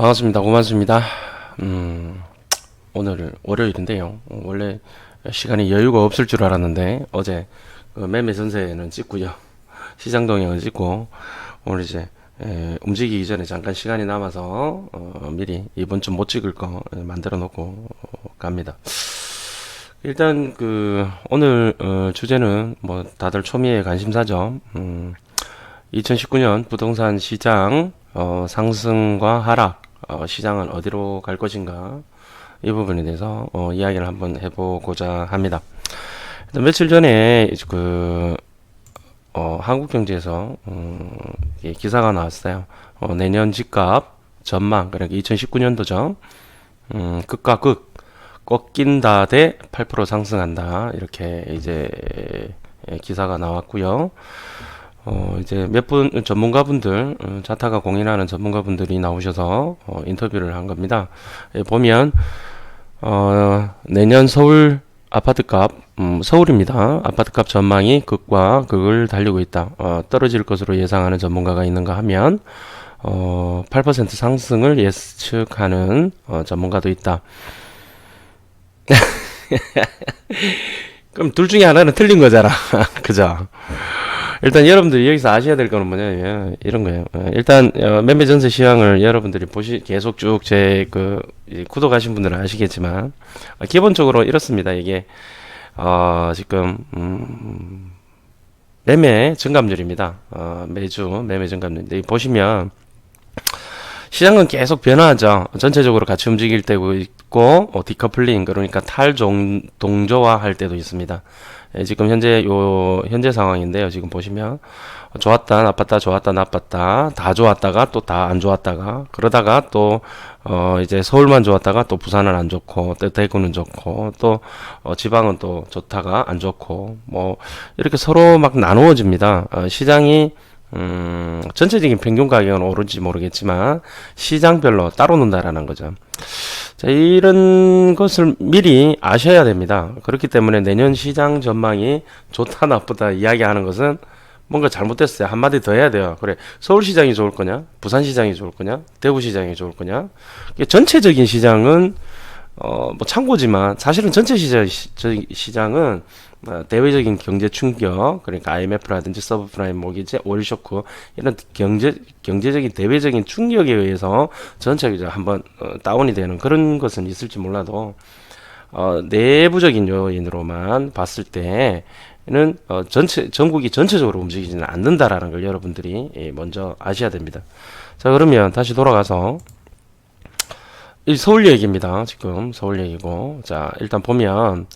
반갑습니다. 고맙습니다. 오늘 월요일인데요. 원래 시간이 여유가 없을 줄 알았는데 어제 그 매매 전세는 찍고요. 시장 동향을 찍고 오늘 이제 움직이기 전에 잠깐 시간이 남아서 미리 이번 주 못 찍을 거 만들어 놓고 갑니다. 일단 그 오늘 주제는 뭐 다들 초미의 관심사죠. 2019년 부동산 시장 상승과 하락, 시장은 어디로 갈 것인가, 이 부분에 대해서 이야기를 한번 해보고자 합니다. 일단 며칠 전에 한국경제에서 기사가 나왔어요. 내년 집값 전망, 그러니까 2019년도죠. 극과 극, 꺾인다 대 8% 상승한다, 이렇게 이제 기사가 나왔고요. 이제 몇 분 전문가분들, 자타가 공인하는 전문가분들이 나오셔서 인터뷰를 한 겁니다. 보면 내년 서울 아파트값, 서울입니다. 아파트값 전망이 극과 극을 달리고 있다. 떨어질 것으로 예상하는 전문가가 있는가 하면 8% 상승을 예측하는 전문가도 있다. 그럼 둘 중에 하나는 틀린 거잖아. 그죠? 일단 여러분들이 여기서 아셔야 될 거는 뭐냐면 이런 거예요. 일단 매매 전세 시황을 여러분들이 계속 쭉 제 구독하신 분들은 아시겠지만 기본적으로 이렇습니다. 이게 지금 매매 증감률입니다. 매주 매매 증감률. 보시면 시장은 계속 변화하죠. 전체적으로 같이 움직일 때도 있고, 디커플링, 그러니까 동조화할 때도 있습니다. 지금 현재 상황인데요. 지금 보시면 좋았다 나빴다, 좋았다 나빴다, 다 좋았다가 또 다 안 좋았다가, 그러다가 또 이제 서울만 좋았다가 또 부산은 안 좋고, 또 대구는 좋고, 또 지방은 또 좋다가 안 좋고, 뭐 이렇게 서로 막 나누어집니다. 시장이 전체적인 평균 가격은 오를지 모르겠지만 시장별로 따로 논다라는 거죠. 자, 이런 것을 미리 아셔야 됩니다. 그렇기 때문에 내년 시장 전망이 좋다 나쁘다 이야기하는 것은 뭔가 잘못됐어요. 한마디 더 해야 돼요. 그래, 서울시장이 좋을 거냐, 부산시장이 좋을 거냐, 대구시장이 좋을 거냐. 전체적인 시장은 뭐 참고지만 사실은 전체 시장은 대외적인 경제 충격, 그러니까 IMF라든지 서브프라임 모기지, 오일 쇼크, 이런 경제적인 대외적인 충격에 의해서 전체적으로 한번 다운이 되는 그런 것은 있을지 몰라도 내부적인 요인으로만 봤을 때는 전국이 전체적으로 움직이지는 않는다라는 걸 여러분들이 먼저 아셔야 됩니다. 자, 그러면 다시 돌아가서 이 서울 얘기입니다. 지금 서울 얘기고, 자, 일단 보면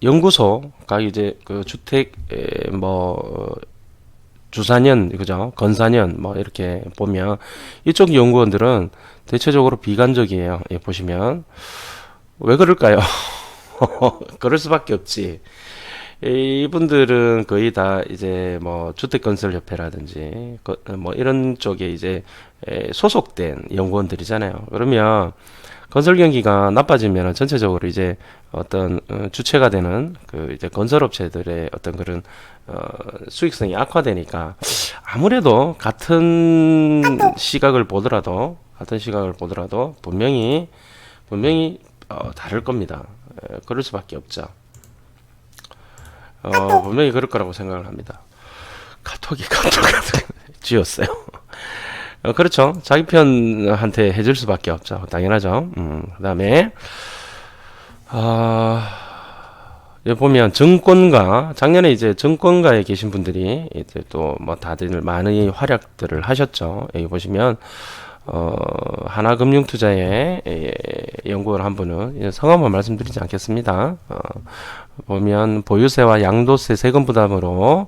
연구소가 이제 그 주택 주사년, 그죠? 건사년 뭐 이렇게 보면 이쪽 연구원들은 대체적으로 비관적이에요. 예, 보시면 왜 그럴까요? 그럴 수밖에 없지. 이분들은 거의 다 이제 뭐 주택건설협회라든지 뭐 이런 쪽에 이제 소속된 연구원들이잖아요. 그러면 건설 경기가 나빠지면 전체적으로 이제 어떤 주체가 되는 그 이제 건설업체들의 어떤 그런 수익성이 악화되니까 아무래도 같은 시각을 보더라도 분명히 다를 겁니다. 그럴 수밖에 없죠. 분명히 그럴 거라고 생각을 합니다. 카톡이 지웠어요. 그렇죠. 자기 편한테 해줄 수밖에 없죠. 당연하죠. 그 다음에, 여기 보면 작년에 이제 증권가에 계신 분들이 이제 또 뭐 다들 많은 활약들을 하셨죠. 여기 보시면, 하나금융투자의 연구원 한 분은 성함은 말씀드리지 않겠습니다. 보면 보유세와 양도세 세금 부담으로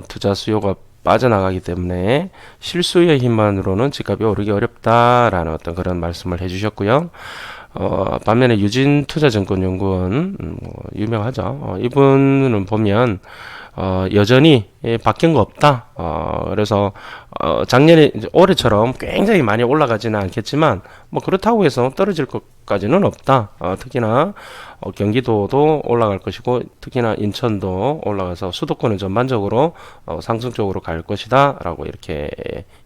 투자 수요가 빠져나가기 때문에 실수요의 힘만으로는 집값이 오르기 어렵다라는 어떤 그런 말씀을 해주셨고요. 반면에 유진투자증권연구원 유명하죠. 이분은 보면 여전히 바뀐 거 없다. 그래서 작년에 이제 올해처럼 굉장히 많이 올라가지는 않겠지만 뭐 그렇다고 해서 떨어질 것까지는 없다. 특히나 경기도도 올라갈 것이고 특히나 인천도 올라가서 수도권은 전반적으로 상승 쪽으로 갈 것이다라고 이렇게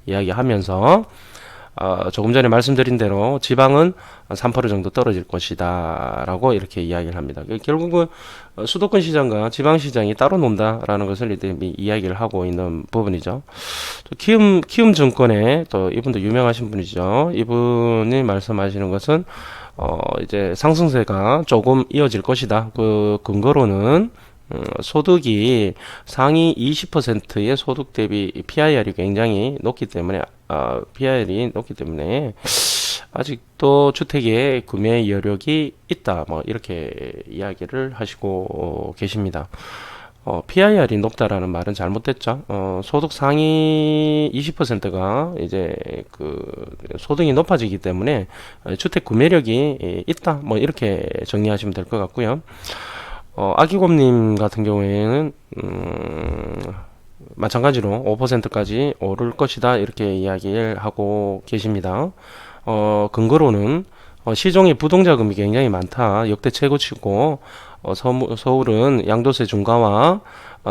이야기하면서 조금 전에 말씀드린 대로 지방은 3% 정도 떨어질 것이다 라고 이렇게 이야기를 합니다. 결국은 수도권 시장과 지방 시장이 따로 논다라는 것을 이들이 이야기를 하고 있는 부분이죠. 키움증권의 또 이분도 유명하신 분이죠. 이분이 말씀하시는 것은 이제 상승세가 조금 이어질 것이다. 그 근거로는 소득이 상위 20%의 소득 대비 PIR이 굉장히 높기 때문에 PIR이 높기 때문에 아직도 주택의 구매 여력이 있다. 뭐 이렇게 이야기를 하시고 계십니다. PIR이 높다라는 말은 잘못됐죠. 소득 상위 20%가 이제 그 소득이 높아지기 때문에 주택 구매력이 있다. 뭐 이렇게 정리하시면 될 것 같고요. 아기곰님 같은 경우에는 마찬가지로 5%까지 오를 것이다 이렇게 이야기를 하고 계십니다. 근거로는 시중에 부동자금이 굉장히 많다. 역대 최고치고 서울은 양도세 중과와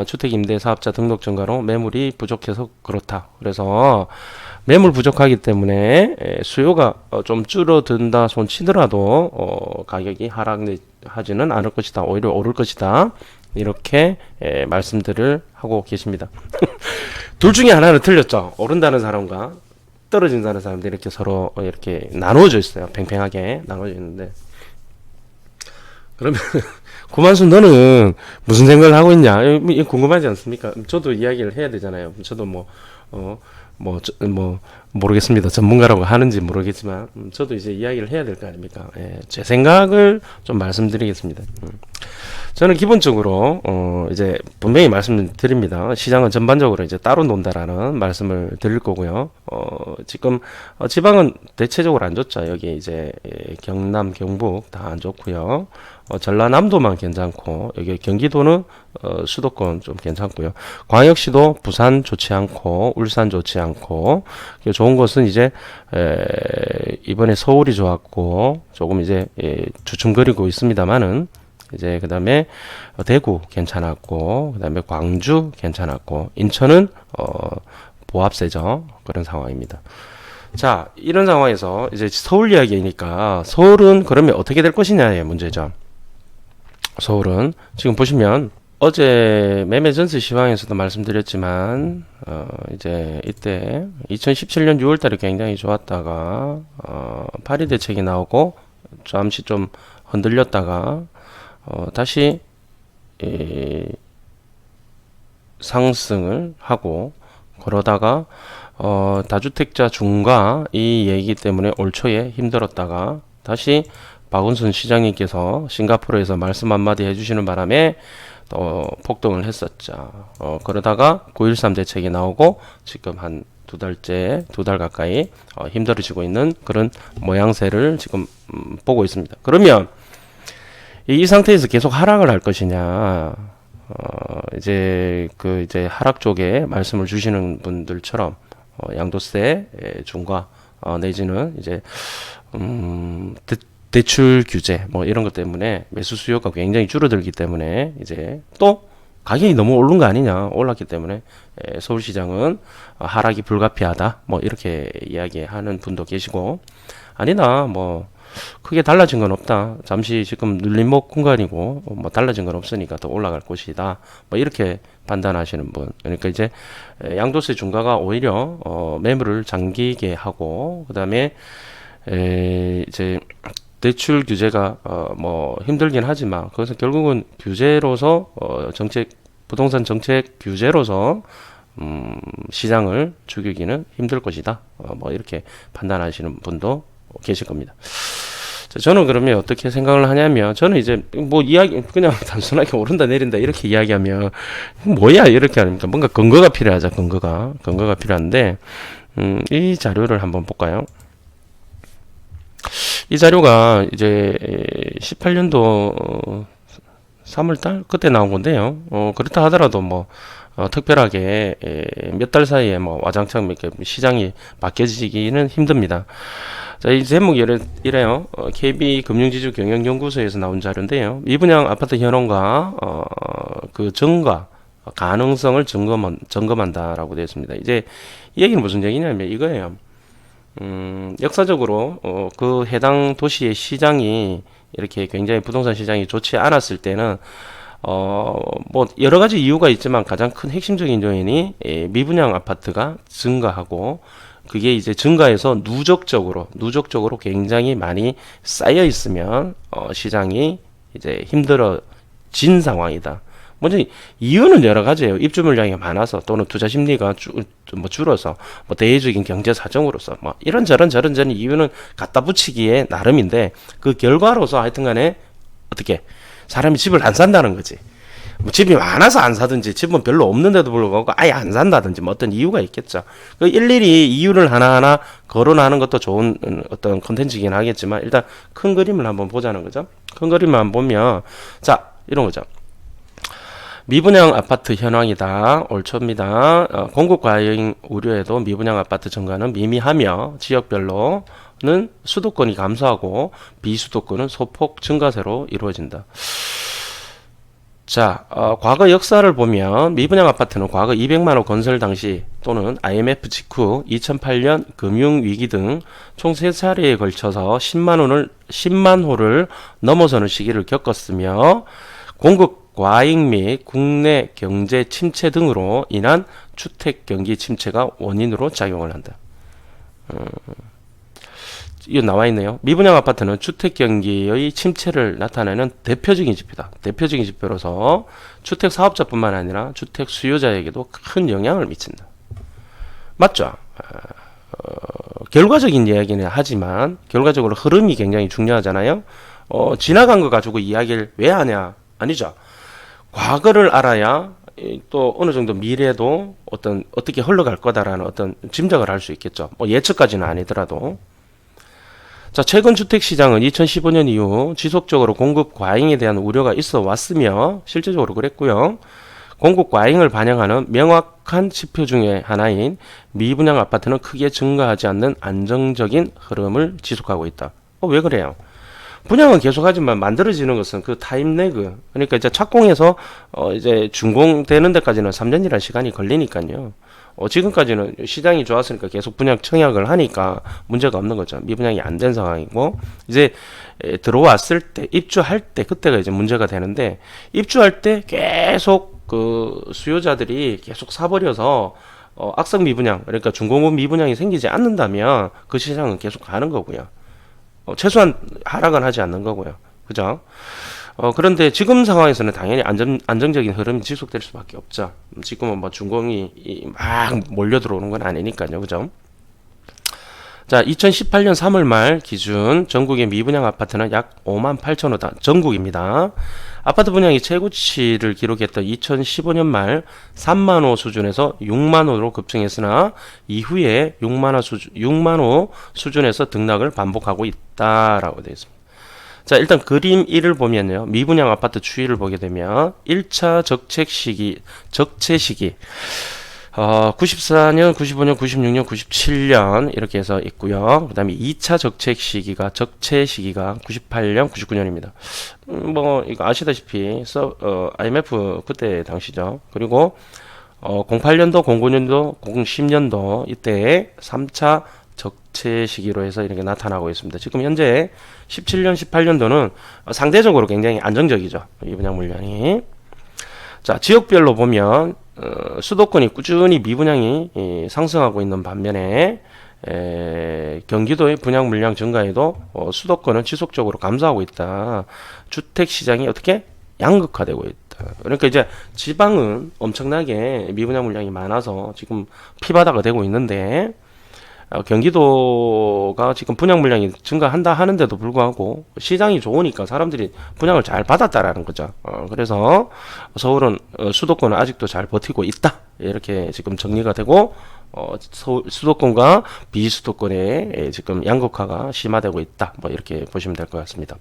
주택임대사업자 등록 증가로 매물이 부족해서 그렇다. 그래서 매물 부족하기 때문에 수요가 좀 줄어든다 손 치더라도 가격이 하락하지는 않을 것이다. 오히려 오를 것이다. 이렇게 말씀들을 하고 계십니다. 둘 중에 하나는 틀렸죠. 오른다는 사람과 떨어진다는 사람들이 이렇게 서로 이렇게 나누어져 있어요. 팽팽하게 나누어져 있는데 그러면 구만수 너는 무슨 생각을 하고 있냐? 궁금하지 않습니까? 저도 이야기를 해야 되잖아요. 저도 모르겠습니다. 전문가라고 하는지 모르겠지만 저도 이제 이야기를 해야 될 거 아닙니까? 제 생각을 좀 말씀드리겠습니다. 저는 기본적으로 이제 분명히 말씀드립니다. 시장은 전반적으로 이제 따로 논다라는 말씀을 드릴 거고요. 지금 지방은 대체적으로 안 좋죠. 여기 이제 경남, 경북 다 안 좋고요. 전라남도만 괜찮고 여기 경기도는 수도권 좀 괜찮고요. 광역시도 부산 좋지 않고 울산 좋지 않고 좋은 것은 이제 이번에 서울이 좋았고 조금 이제 주춤거리고 있습니다만은 이제 그 다음에 대구 괜찮았고 그 다음에 광주 괜찮았고 인천은 보합세죠. 그런 상황입니다. 자, 이런 상황에서 이제 서울 이야기니까 서울은 그러면 어떻게 될 것이냐의 문제죠. 서울은 지금 보시면 어제 매매 전세 시황에서도 말씀드렸지만 이제 이때 2017년 6월달에 굉장히 좋았다가 파리 대책이 나오고 잠시 좀 흔들렸다가 다시 상승을 하고 그러다가 다주택자 중과 이 얘기 때문에 올 초에 힘들었다가 다시 박은순 시장님께서 싱가포르에서 말씀 한마디 해주시는 바람에 또 폭등을 했었죠. 그러다가 9.13 대책이 나오고 지금 한 두 달 가까이 힘들어지고 있는 그런 모양새를 지금 보고 있습니다. 그러면 이 상태에서 계속 하락을 할 것이냐? 이제 하락 쪽에 말씀을 주시는 분들처럼 양도세 중과 내지는 이제 대출 규제 뭐 이런 것 때문에 매수 수요가 굉장히 줄어들기 때문에 이제 또 가격이 너무 오른 거 아니냐 올랐기 때문에 서울시장은 하락이 불가피하다 뭐 이렇게 이야기하는 분도 계시고 아니다 뭐 크게 달라진 건 없다 잠시 지금 눌림목 공간이고 뭐 달라진 건 없으니까 더 올라갈 것이다 뭐 이렇게 판단하시는 분 그러니까 이제 양도세 중과가 오히려 매물을 잠기게 하고 그 다음에 이제 대출 규제가 뭐 힘들긴 하지만 그것은 결국은 규제로서 부동산 정책 규제로서 시장을 죽이기는 힘들 것이다. 뭐 이렇게 판단하시는 분도 계실 겁니다. 자, 저는 그러면 어떻게 생각을 하냐면 저는 이제 뭐 이야기 그냥 단순하게 오른다 내린다 이렇게 이야기하면 뭐야 이렇게 하니까 뭔가 근거가 필요하죠. 근거가 필요한데 이 자료를 한번 볼까요? 이 자료가 이제 18년도 3월달 그때 나온 건데요. 그렇다 하더라도 뭐 특별하게 몇 달 사이에 뭐 와장창 이렇게 시장이 바뀌어지기는 힘듭니다. 자, 이 제목이 이래요. KB금융지주 경영연구소에서 나온 자료인데요. 미분양 아파트 현황과 그 증가 가능성을 점검한다라고 되어 있습니다. 이제 이 얘기는 무슨 얘기냐면 이거예요. 역사적으로 그 해당 도시의 시장이 이렇게 굉장히 부동산 시장이 좋지 않았을 때는 뭐 여러 가지 이유가 있지만 가장 큰 핵심적인 요인이 미분양 아파트가 증가하고 그게 이제 증가해서 누적적으로 굉장히 많이 쌓여 있으면 시장이 이제 힘들어진 상황이다. 먼저 이유는 여러 가지예요. 입주 물량이 많아서 또는 투자 심리가 줄어서 뭐 대외적인 경제 사정으로서 뭐 이런저런 이유는 갖다 붙이기에 나름인데 그 결과로서 하여튼간에 어떻게 사람이 집을 안 산다는 거지. 뭐 집이 많아서 안 사든지 집은 별로 없는데도 불구하고 아예 안 산다든지 뭐 어떤 이유가 있겠죠. 그 일일이 이유를 하나하나 거론하는 것도 좋은 어떤 컨텐츠이긴 하겠지만 일단 큰 그림을 한번 보자는 거죠. 큰 그림만 보면 자 이런 거죠. 미분양 아파트 현황이다. 올 초입니다. 공급 과잉 우려에도 미분양 아파트 증가는 미미하며 지역별로는 수도권이 감소하고 비수도권은 소폭 증가세로 이루어진다. 자, 과거 역사를 보면 미분양 아파트는 과거 200만호 건설 당시 또는 IMF 직후 2008년 금융위기 등 총 3차례에 걸쳐서 10만 호를 넘어서는 시기를 겪었으며 공급 과잉 및 국내 경제 침체 등으로 인한 주택 경기 침체가 원인으로 작용을 한다. 이거 나와 있네요. 미분양 아파트는 주택 경기의 침체를 나타내는 대표적인 지표다. 대표적인 지표로서 주택 사업자뿐만 아니라 주택 수요자에게도 큰 영향을 미친다. 맞죠? 결과적인 이야기는 하지만 결과적으로 흐름이 굉장히 중요하잖아요. 지나간 거 가지고 이야기를 왜 하냐? 아니죠. 과거를 알아야 또 어느 정도 미래도 어떻게 흘러갈 거다라는 어떤 짐작을 할 수 있겠죠. 뭐 예측까지는 아니더라도. 자, 최근 주택 시장은 2015년 이후 지속적으로 공급 과잉에 대한 우려가 있어 왔으며 실제적으로 그랬고요. 공급 과잉을 반영하는 명확한 지표 중에 하나인 미분양 아파트는 크게 증가하지 않는 안정적인 흐름을 지속하고 있다. 왜 그래요? 분양은 계속하지만 만들어지는 것은 그 타임 레그, 그러니까 이제 착공해서 이제 준공되는 데까지는 3년이라는 시간이 걸리니까요. 지금까지는 시장이 좋았으니까 계속 분양 청약을 하니까 문제가 없는 거죠. 미분양이 안 된 상황이고 이제 들어왔을 때 입주할 때 그때가 이제 문제가 되는데 입주할 때 계속 그 수요자들이 계속 사버려서 악성 미분양, 그러니까 준공급 미분양이 생기지 않는다면 그 시장은 계속 가는 거고요. 최소한 하락은 하지 않는 거고요. 그죠? 그런데 지금 상황에서는 당연히 안정적인 흐름이 지속될 수밖에 없죠. 지금은 뭐 준공이 막 몰려 들어오는 건 아니니까요. 그죠? 자, 2018년 3월 말 기준 전국의 미분양 아파트는 약 5만 8천 호다. 전국입니다. 아파트 분양이 최고치를 기록했던 2015년 말 3만 호 수준에서 6만 호로 급증했으나 이후에 6만 호 수준에서 등락을 반복하고 있다라고 되어 있습니다. 자, 일단 그림 1을 보면요. 미분양 아파트 추이를 보게 되면 1차 적체 시기 94년, 95년, 96년, 97년 이렇게 해서 있고요. 그 다음에 2차 적체 시기가 98년, 99년입니다. 뭐 이거 아시다시피 IMF 그때 당시죠. 그리고 08년도, 09년도, 010년도 이때 3차 적체 시기로 해서 이렇게 나타나고 있습니다. 지금 현재 17년, 18년도는 상대적으로 굉장히 안정적이죠. 이 분양 물량이. 자, 지역별로 보면 수도권이 꾸준히 미분양이 상승하고 있는 반면에 경기도의 분양 물량 증가에도 수도권은 지속적으로 감소하고 있다. 주택 시장이 어떻게 양극화되고 있다. 그러니까 이제 지방은 엄청나게 미분양 물량이 많아서 지금 피바다가 되고 있는데 경기도가 지금 분양 물량이 증가한다 하는데도 불구하고 시장이 좋으니까 사람들이 분양을 잘 받았다라는 거죠. 그래서 서울은 수도권은 아직도 잘 버티고 있다. 이렇게 지금 정리가 되고 수도권과 비수도권의 지금 양극화가 심화되고 있다. 뭐 이렇게 보시면 될 것 같습니다.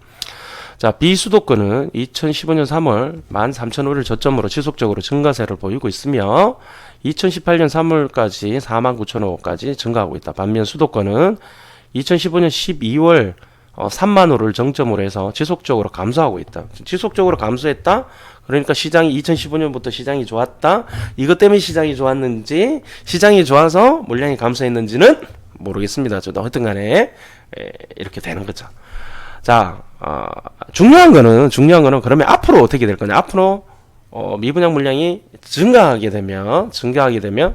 자, 비수도권은 2015년 3월 13,000호를 저점으로 지속적으로 증가세를 보이고 있으며 2018년 3월까지 49,000호까지 증가하고 있다. 반면 수도권은 2015년 12월 3만 호를 정점으로 해서 지속적으로 감소하고 있다. 지속적으로 감소했다? 그러니까 시장이 2015년부터 시장이 좋았다? 이것 때문에 시장이 좋았는지, 시장이 좋아서 물량이 감소했는지는 모르겠습니다. 저도 하여튼 간에 이렇게 되는 거죠. 자, 중요한 거는 그러면 앞으로 어떻게 될 거냐? 앞으로 미분양 물량이 증가하게 되면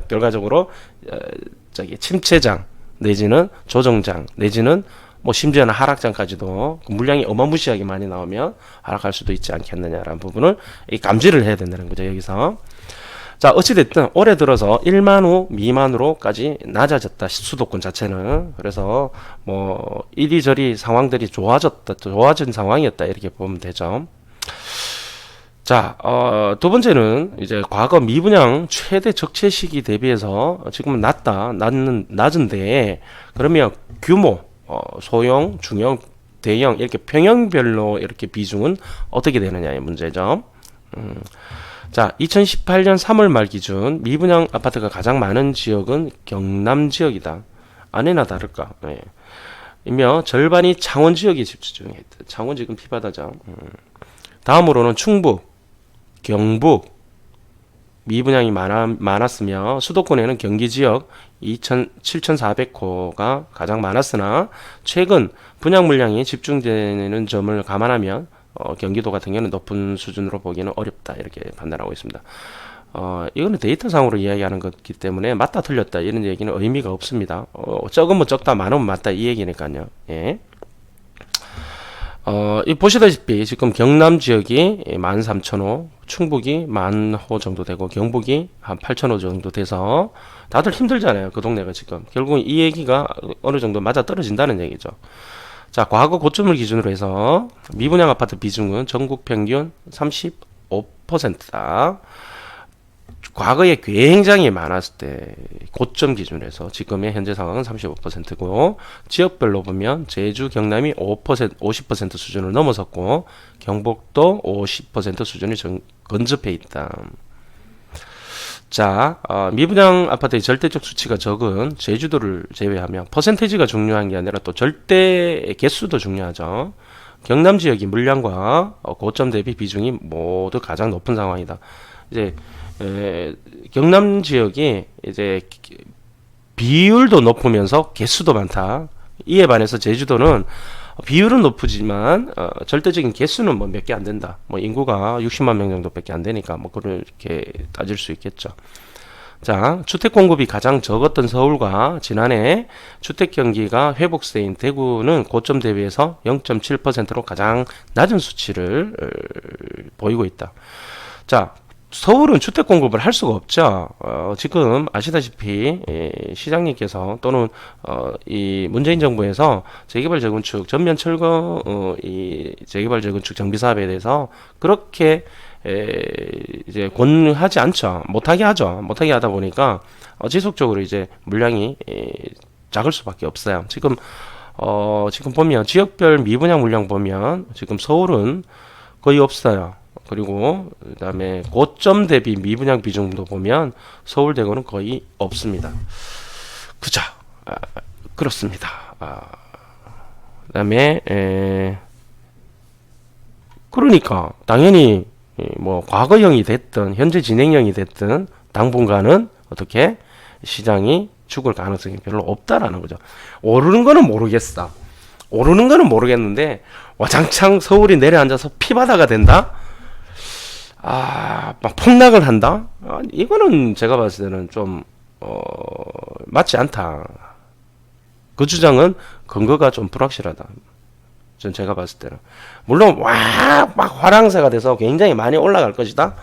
결과적으로 침체장 내지는 조정장 내지는 뭐 심지어는 하락장까지도 물량이 어마무시하게 많이 나오면 하락할 수도 있지 않겠느냐라는 부분을 감지를 해야 된다는 거죠. 여기서. 자, 어찌됐든 올해 들어서 1만 호 미만으로까지 낮아졌다. 수도권 자체는. 그래서 뭐 이리저리 상황들이 좋아진 상황이었다. 이렇게 보면 되죠. 자, 두 번째는 이제 과거 미분양 최대 적체 시기 대비해서 지금은 낮은데 그러면 규모, 소형, 중형, 대형 이렇게 평형별로 이렇게 비중은 어떻게 되느냐의 문제죠. 자, 2018년 3월 말 기준 미분양 아파트가 가장 많은 지역은 경남 지역이다. 아니나 다를까. 네. 이며 절반이 창원 지역에 집중했다. 창원 지금 피바다죠. 다음으로는 충북, 경북 미분양이 많았으며 수도권에는 경기 지역 7,400호가 가장 많았으나 최근 분양 물량이 집중되는 점을 감안하면 경기도 같은 경우는 높은 수준으로 보기는 어렵다 이렇게 판단하고 있습니다. 이거는 데이터상으로 이야기하는 것이기 때문에 맞다 틀렸다 이런 얘기는 의미가 없습니다. 적으면 적다 많으면 맞다 이 얘기니까요. 예. 보시다시피 지금 경남 지역이 13,000호, 충북이 10,000호 정도 되고 경북이 한 8,000호 정도 돼서 다들 힘들잖아요. 그 동네가 지금. 결국 이 얘기가 어느 정도 맞아 떨어진다는 얘기죠. 자, 과거 고점을 기준으로 해서 미분양 아파트 비중은 전국 평균 35%다. 과거에 굉장히 많았을 때 고점 기준으로 해서 지금의 현재 상황은 35%고 지역별로 보면 제주, 경남이 50% 수준을 넘어섰고 경북도 50% 수준이 근접해 있다. 자, 미분양 아파트의 절대적 수치가 적은 제주도를 제외하면 퍼센테이지가 중요한 게 아니라 또 절대 개수도 중요하죠. 경남 지역이 물량과 고점 대비 비중이 모두 가장 높은 상황이다. 이제 경남 지역이 이제 비율도 높으면서 개수도 많다. 이에 반해서 제주도는 비율은 높지만 절대적인 개수는 뭐 몇 개 안 된다. 뭐 인구가 60만 명 정도밖에 안 되니까 뭐 그렇게 따질 수 있겠죠. 자, 주택 공급이 가장 적었던 서울과 지난해 주택 경기가 회복세인 대구는 고점 대비해서 0.7%로 가장 낮은 수치를 보이고 있다. 자, 서울은 주택 공급을 할 수가 없죠. 지금 아시다시피 시장님께서 또는 이 문재인 정부에서 재개발 재건축 전면 철거 이 재개발 재건축 정비 사업에 대해서 그렇게 이제 권하지 않죠. 못하게 하죠. 못하게 하다 보니까 지속적으로 이제 물량이 작을 수밖에 없어요. 지금 보면 지역별 미분양 물량 보면 지금 서울은 거의 없어요. 그리고 그다음에 고점 대비 미분양 비중도 보면 서울 대구는 거의 없습니다. 그죠? 그렇습니다. 그다음에 그러니까 당연히 뭐 과거형이 됐든 현재 진행형이 됐든 당분간은 어떻게 시장이 죽을 가능성이 별로 없다라는 거죠. 오르는 거는 모르겠어. 오르는 거는 모르겠는데 와장창 서울이 내려앉아서 피바다가 된다? 막 폭락을 한다? 이거는 제가 봤을 때는 좀 맞지 않다. 그 주장은 근거가 좀 불확실하다. 전 제가 봤을 때는 물론 막 화랑새가 돼서 굉장히 많이 올라갈 것이다.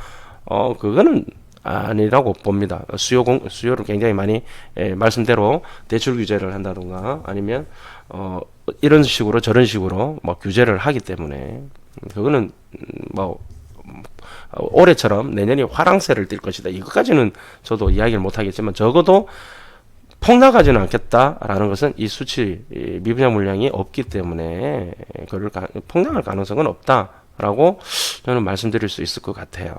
그거는 아니라고 봅니다. 수요를 굉장히 많이 말씀대로 대출 규제를 한다던가 아니면 이런 식으로 저런 식으로 뭐 규제를 하기 때문에 그거는 뭐 올해처럼 내년이 화랑새를 띌 것이다. 이것까지는 저도 이야기를 못 하겠지만 적어도 폭락하지는 않겠다라는 것은 이 수치, 이 미분양 물량이 없기 때문에 폭락할 가능성은 없다라고 저는 말씀드릴 수 있을 것 같아요.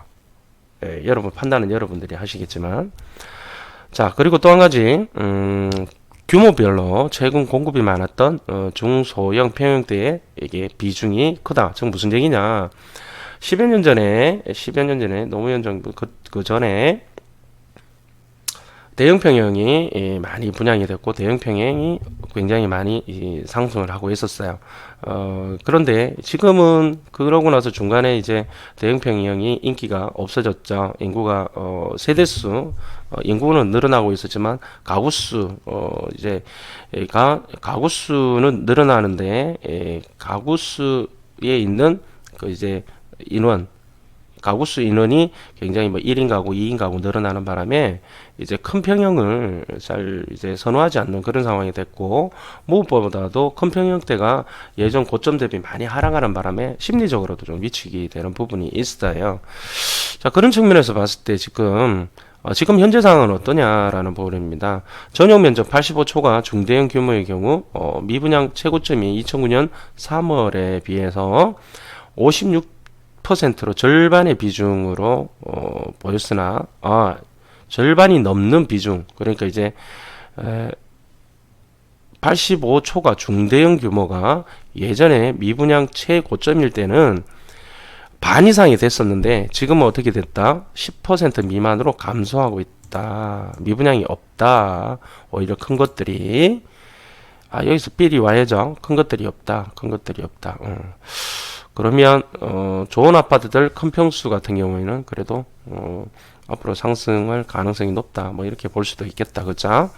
예, 여러분 판단은 여러분들이 하시겠지만, 자, 그리고 또 한 가지, 규모별로 최근 공급이 많았던 중소형 평형대의 이게 비중이 크다. 즉 무슨 얘기냐? 10여 년 전에 노무현 정부 그 전에 대형 평형이 많이 분양이 됐고 대형 평형이 굉장히 많이 상승을 하고 있었어요. 그런데 지금은 그러고 나서 중간에 이제 대형 평형이 인기가 없어졌죠. 인구가 세대수 인구는 늘어나고 있었지만 가구수 이제 가구수는 늘어나는데 가구수에 있는 그 이제 인원 가구수 인원이 굉장히 뭐 1인 가구, 2인 가구 늘어나는 바람에 이제 큰 평형을 잘 이제 선호하지 않는 그런 상황이 됐고, 무엇보다도 큰 평형대가 예전 고점 대비 많이 하락하는 바람에 심리적으로도 좀 위축이 되는 부분이 있어요. 자, 그런 측면에서 봤을 때 지금 현재 상황은 어떠냐라는 부분입니다. 전용 면적 85초가 중대형 규모의 경우 미분양 최고점이 2009년 3월에 비해서 56%로 절반의 비중으로 보였으나 절반이 넘는 비중, 그러니까 이제 85초가 중대형 규모가 예전에 미분양 최고점일 때는 반 이상이 됐었는데 지금은 어떻게 됐다? 10% 미만으로 감소하고 있다. 미분양이 없다. 오히려 큰 것들이 여기서 삘이 와야죠. 큰 것들이 없다. 큰 것들이 없다. 그러면 좋은 아파트들 큰 평수 같은 경우에는 그래도 앞으로 상승할 가능성이 높다. 뭐 이렇게 볼 수도 있겠다. 그죠?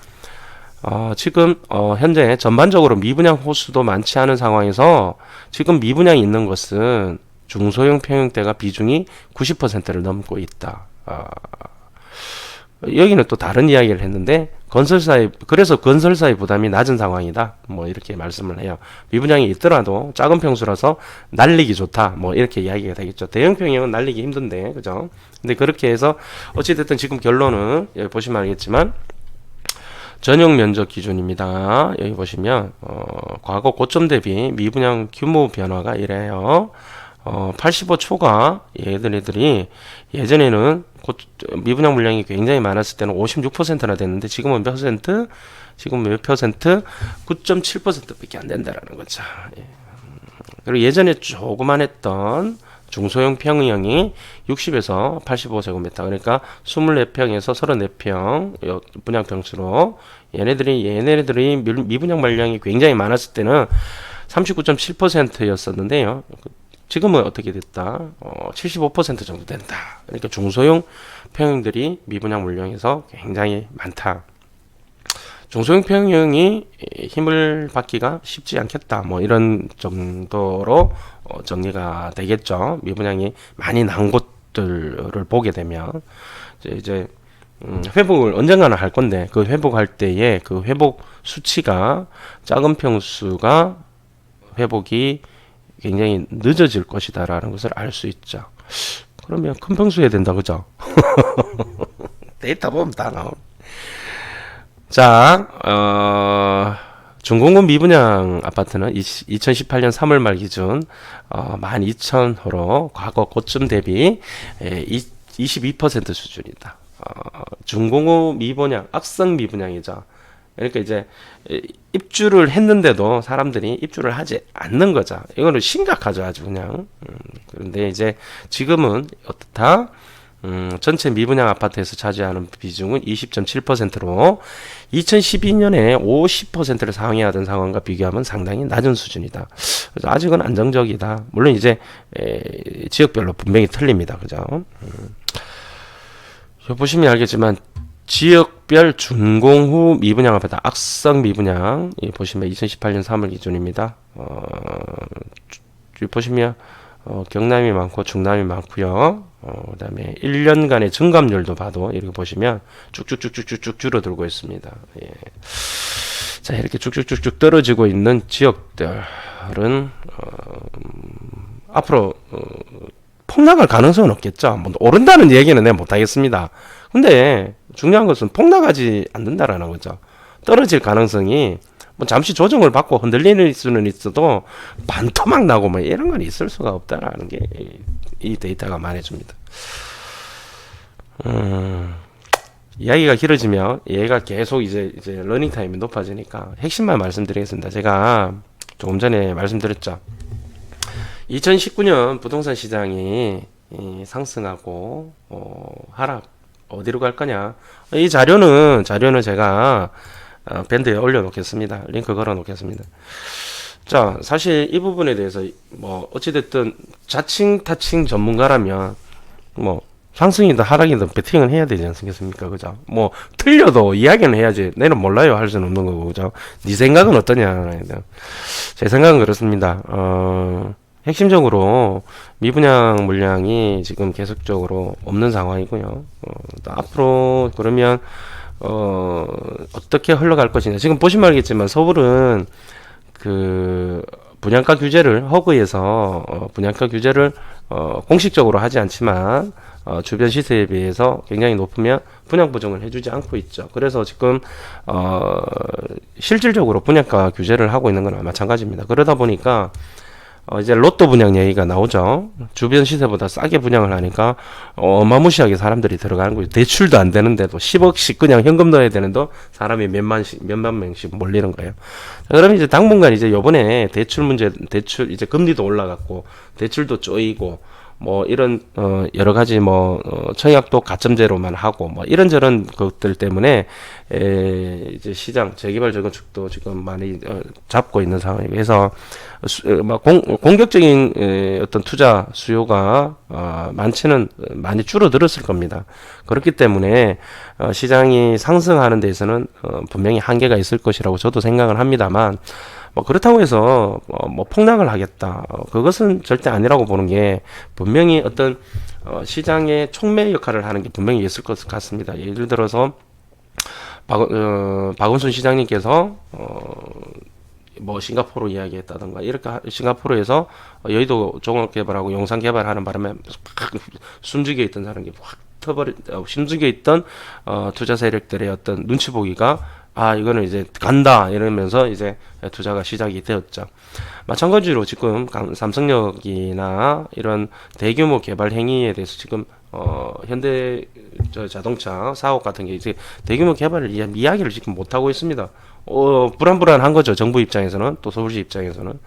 지금 현재 전반적으로 미분양 호수도 많지 않은 상황에서 지금 미분양이 있는 것은 중소형 평형대가 비중이 90%를 넘고 있다. 여기는 또 다른 이야기를 했는데 그래서 건설사의 부담이 낮은 상황이다. 뭐 이렇게 말씀을 해요. 미분양이 있더라도 작은 평수라서 날리기 좋다. 뭐 이렇게 이야기가 되겠죠. 대형 평형은 날리기 힘든데, 그죠? 근데 그렇게 해서 어찌됐든 지금 결론은 여기 보시면 알겠지만 전용 면적 기준입니다. 여기 보시면 과거 고점 대비 미분양 규모 변화가 이래요. 85초가 얘들이 예전에는 미분양 물량이 굉장히 많았을 때는 56%나 됐는데 지금은 몇 퍼센트? 지금 몇 퍼센트? 9.7%밖에 안 된다라는 거죠. 그리고 예전에 조그만했던 중소형 평형이 60에서 85제곱미터, 그러니까 24평에서 34평 분양 평수로 얘네들이 미분양 물량이 굉장히 많았을 때는 39.7%였었는데요. 지금은 어떻게 됐다? 75% 정도 된다. 그러니까 중소형 평형들이 미분양 물량에서 굉장히 많다. 중소형 평형이 힘을 받기가 쉽지 않겠다. 뭐 이런 정도로 정리가 되겠죠. 미분양이 많이 난 곳들을 보게 되면 이제 회복을 언젠가는 할 건데 그 회복할 때에 그 회복 수치가 작은 평수가 회복이 굉장히 늦어질 것이다라는 것을 알 수 있죠. 그러면 큰 평수 해야 된다, 그죠? 데이터 보면 다 나오네. 자, 중공급 미분양 아파트는 2018년 3월 말 기준 12,000호로 과거 고점 대비 22% 수준이다. 중공업 미분양, 악성 미분양이죠. 그러니까 이제 입주를 했는데도 사람들이 입주를 하지 않는 거죠. 이거는 심각하죠, 아주 그냥. 그런데 이제 지금은 어떻다? 전체 미분양 아파트에서 차지하는 비중은 20.7%로 2012년에 50%를 상회하던 상황과 비교하면 상당히 낮은 수준이다. 그래서 아직은 안정적이다. 물론 이제 지역별로 분명히 틀립니다. 그죠? 보시면 알겠지만 지역별 준공후 미분양 아파트 악성 미분양 보시면 2018년 3월 기준입니다. 보시면 경남이 많고 중남이 많고요. 그다음에 1년간의 증감률도 봐도 이렇게 보시면 쭉쭉쭉쭉쭉 줄어들고 있습니다. 예. 자, 이렇게 쭉쭉쭉쭉 떨어지고 있는 지역들은 앞으로 폭락할 가능성은 없겠죠. 뭐 오른다는 얘기는 내가 못하겠습니다. 근데 중요한 것은 폭락하지 않는다라는 거죠. 떨어질 가능성이 뭐 잠시 조정을 받고 흔들리는 수는 있어도 반토막 나고 뭐 이런 건 있을 수가 없다라는 게 이 데이터가 말해줍니다. 이야기가 길어지면 얘가 계속 이제 러닝 타임이 높아지니까 핵심만 말씀드리겠습니다. 제가 조금 전에 말씀드렸죠. 2019년 부동산 시장이 상승하고 하락 어디로 갈 거냐? 이 자료는 제가 밴드에 올려놓겠습니다. 링크 걸어놓겠습니다. 자, 사실 이 부분에 대해서 뭐 어찌됐든 자칭 타칭 전문가라면 뭐 상승이든 하락이든 베팅은 해야 되지 않습니까? 그죠? 뭐 틀려도 이야기는 해야지. 내는 몰라요 할 수는 없는 거고, 그죠? 네 생각은 어떠냐? 제 생각은 그렇습니다. 핵심적으로 미분양 물량이 지금 계속적으로 없는 상황이고요. 또 앞으로 그러면 어떻게 흘러갈 것이냐. 지금 보시면 알겠지만 서울은 그 분양가 규제를 허그에서 분양가 규제를 공식적으로 하지 않지만 주변 시세에 비해서 굉장히 높으면 분양 보증을 해주지 않고 있죠. 그래서 지금 실질적으로 분양가 규제를 하고 있는 거나 마찬가지입니다. 그러다 보니까 이제 로또 분양 얘기가 나오죠. 주변 시세보다 싸게 분양을 하니까 어마무시하게 사람들이 들어가는 거죠. 대출도 안 되는데도 10억씩 그냥 현금 넣어야 되는데 사람이 몇만 명씩 몰리는 거예요. 그러면 이제 당분간 이제 요번에 대출 이제 금리도 올라갔고 대출도 쪼이고 뭐 이런 여러 가지 뭐 청약도 가점제로만 하고 뭐 이런저런 것들 때문에 이제 시장 재개발 재건축도 지금 많이 잡고 있는 상황이고 해서 공격적인 어떤 투자 수요가 많이 줄어들었을 겁니다. 그렇기 때문에 시장이 상승하는 데에서는 분명히 한계가 있을 것이라고 저도 생각을 합니다만 뭐 그렇다고 해서 뭐 폭락을 하겠다. 그것은 절대 아니라고 보는 게 분명히 어떤 시장의 촉매 역할을 하는 게 분명히 있을 것 같습니다. 예를 들어서 박원순 시장님께서 뭐 싱가포르 이야기했다던가 이렇게 싱가포르에서 여의도 종합개발하고 용산 개발하는 바람에 확 숨죽여 있던 사람이 확 숨죽여 있던 투자 세력들의 어떤 눈치 보기가 이거는 이제 간다 이러면서 이제 투자가 시작이 되었죠. 마찬가지로 지금 삼성역이나 이런 대규모 개발 행위에 대해서 지금 현대 자동차 사업 같은 게 이제 대규모 개발을 이야기를 지금 못 하고 있습니다. 불안불안한 거죠. 정부 입장에서는 또 서울시 입장에서는.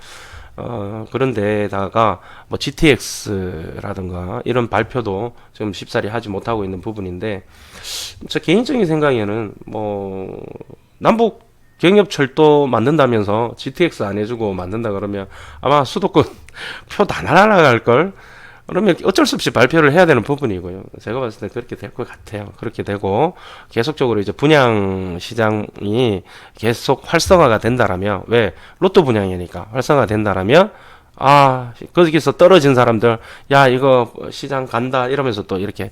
그런데다가 뭐 GTX라든가 이런 발표도 지금 쉽사리 하지 못하고 있는 부분인데 저 개인적인 생각에는 뭐 남북 경협철도 만든다면서 GTX 안 해주고 만든다 그러면 아마 수도권 표 다 날아갈 걸. 그러면 어쩔 수 없이 발표를 해야 되는 부분이고요. 제가 봤을 때 그렇게 될 것 같아요. 그렇게 되고 계속적으로 이제 분양 시장이 계속 활성화가 된다라면 왜 로또 분양이니까 활성화가 된다라면 거기서 떨어진 사람들 야 이거 시장 간다 이러면서 또 이렇게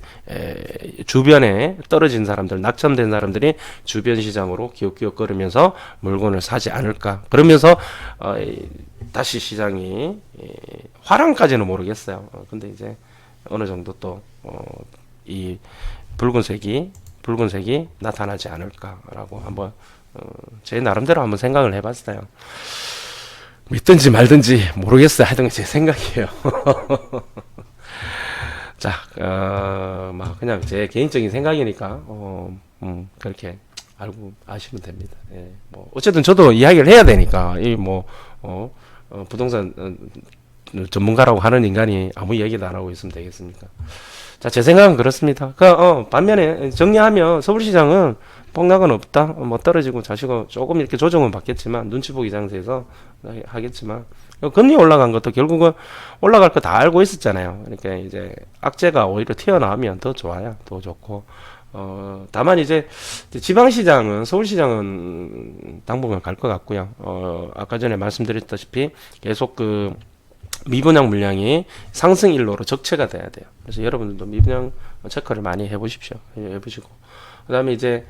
주변에 떨어진 사람들 낙점된 사람들이 주변 시장으로 기웃기웃거리면서 물건을 사지 않을까 그러면서 다시 시장이 화랑까지는 모르겠어요. 근데 이제 어느 정도 또 이 붉은색이 나타나지 않을까라고 한번 제 나름대로 한번 생각을 해봤어요. 믿든지 말든지 모르겠어요. 하여튼 제 생각이에요. 자, 막 그냥 제 개인적인 생각이니까 그렇게 알고 아시면 됩니다. 예, 뭐 어쨌든 저도 이야기를 해야 되니까 부동산 전문가라고 하는 인간이 아무 이야기도 안 하고 있으면 되겠습니까? 자, 제 생각은 그렇습니다. 반면에 정리하면 서울시장은 폭락은 없다. 뭐 떨어지고 자시고 조금 이렇게 조정은 받겠지만 눈치 보기 장세에서 하겠지만 금리 올라간 것도 결국은 올라갈 거 다 알고 있었잖아요. 그러니까 이제 악재가 오히려 튀어나오면 더 좋아요. 더 좋고 다만 이제 지방시장은 서울시장은 당분간 갈 것 같고요. 아까 전에 말씀드렸다시피 계속 그 미분양 물량이 상승 일로로 적체가 돼야 돼요. 그래서 여러분들도 미분양 체크를 많이 해보십시오. 해보시고 그 다음에 이제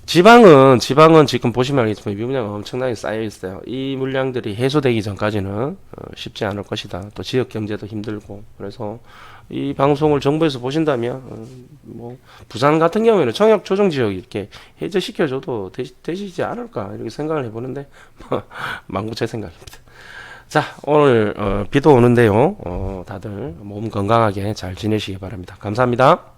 지방은 지금 보시면 알겠지만 미분양이 엄청나게 쌓여 있어요. 이 물량들이 해소되기 전까지는 쉽지 않을 것이다. 또 지역 경제도 힘들고 그래서 이 방송을 정부에서 보신다면 뭐 부산 같은 경우에는 청약 조정 지역 이렇게 해제시켜줘도 되시지 않을까 이렇게 생각을 해보는데 망구 제 생각입니다. 자, 오늘 비도 오는데요. 다들 몸 건강하게 잘 지내시기 바랍니다. 감사합니다.